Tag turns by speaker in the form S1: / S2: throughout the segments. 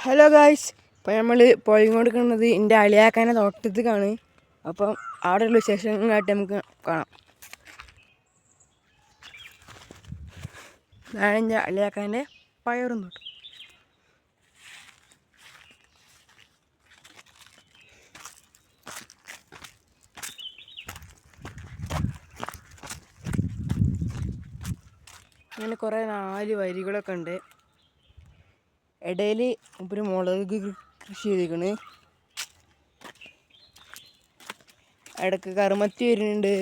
S1: Hello guys, ഇപ്പോൾ നമ്മൾ പോയി കൊടുക്കുന്നത് എൻ്റെ അളിയാക്കാൻ്റെ തോട്ടത്തേക്കാണ്. അപ്പം അവിടെയുള്ള വിശേഷങ്ങളായിട്ട് നമുക്ക് കാണാം. ഇതാണ് എൻ്റെ അളിയാക്കാൻ്റെ പയറും തോട്ടം. അങ്ങനെ കുറേ 4 വരികളൊക്കെ ഉണ്ട്. ഇടയിൽ ഒരു മുളക് കൃഷി ചെയ്തിരിക്കണ്. ഇടയ്ക്ക് കറുമത്തി വരുന്നുണ്ട്.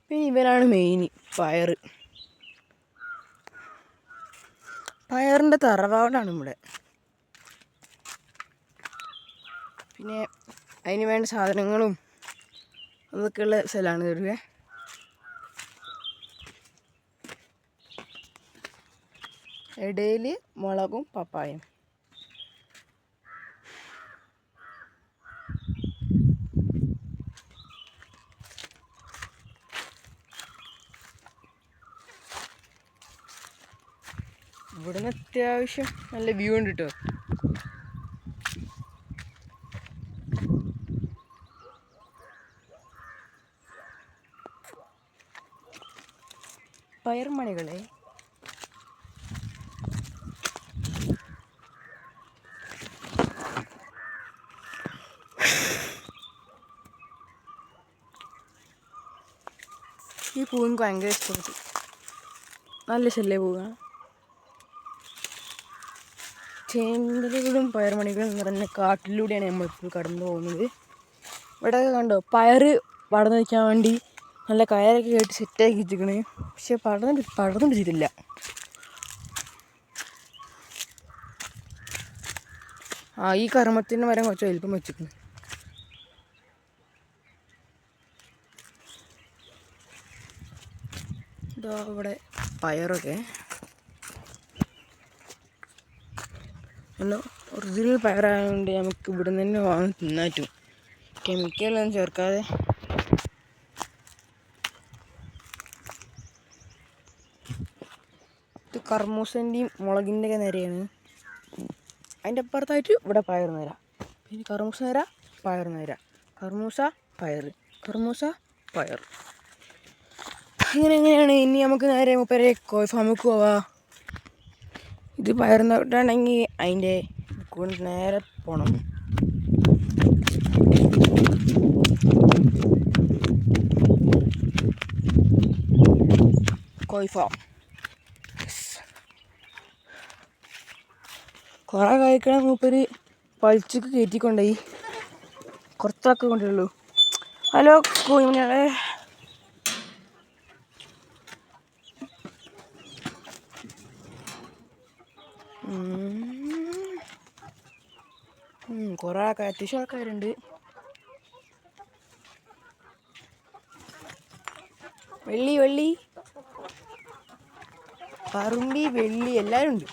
S1: പിന്നെ ഇവരാണ് മെയിൻ പയറിൻ്റെ തറവാടാണ് ഇവിടെ. പിന്നെ അതിന് വേണ്ട സാധനങ്ങളും അതൊക്കെയുള്ള സ്ഥലമാണ് ഇവരുടെ. ഇടയിൽ മുളകും പപ്പായും. ഇവിടുന്ന് അത്യാവശ്യം നല്ല വ്യൂ ഉണ്ട് കേട്ടോ. പയർമണികളെ ഈ പൂവ് എനിക്ക് ഭയങ്കര ഇഷ്ടപ്പെട്ടു. നല്ല ശല്യ പോവുക. ചേമ്പലുകളും പയർമണികളും നിറഞ്ഞ കാട്ടിലൂടെയാണ് നമ്മളിപ്പോൾ കടന്നു പോകുന്നത്. ഇവിടെ കണ്ടോ, പയർ പടർന്നു വയ്ക്കാൻ വേണ്ടി നല്ല കയറൊക്കെ കേട്ട് സെറ്റാക്കി വെച്ചിരിക്കണേ. പക്ഷെ പടർന്നു വെച്ചിട്ടില്ല. ഈ കറുമത്തിൻ്റെ മരം കുറച്ച് വലിപ്പം വെച്ചിരിക്കുന്നു. ഇതാ ഇവിടെ പയറൊക്കെ ഒറിജിനൽ പയറായതുകൊണ്ട് നമുക്ക് ഇവിടെ നിന്ന് തന്നെ വാങ്ങി തിന്നാറ്റും. കെമിക്കലൊന്നും ചേർക്കാതെ. ഇത് കർമൂസൻ്റെയും മുളകിൻ്റെയൊക്കെ നിരയാണ്. അതിൻ്റെ അപ്പുറത്തായിട്ട് ഇവിടെ പയർ നിര, പിന്നെ കർമൂസ നിര, പയർ നിര, കർമൂസ പയർ, കർമൂസ പയർ. അങ്ങനെയാണ്. ഇനി നമുക്ക് നേരെ മൂപ്പരെ കോഴി ഫാമിലേക്ക് പോവാം. ഇത് പയർന്നോട്ടാണെങ്കിൽ അതിൻ്റെ കൊണ്ട് നേരെ പോകണം. കോഴി ഫാം കുറേ കഴിക്കണ മൂപ്പര് പളിച്ചൊക്കെ കയറ്റിക്കൊണ്ടായി. കുറച്ചൊക്കെ കൊണ്ടുള്ളൂ. ഹലോ കോഴിമണികളെ, കുറേ അത്യാവശ്യം ആൾക്കാരുണ്ട്. വെള്ളി പറമ്പി വെള്ളി എല്ലാവരും ഉണ്ട്.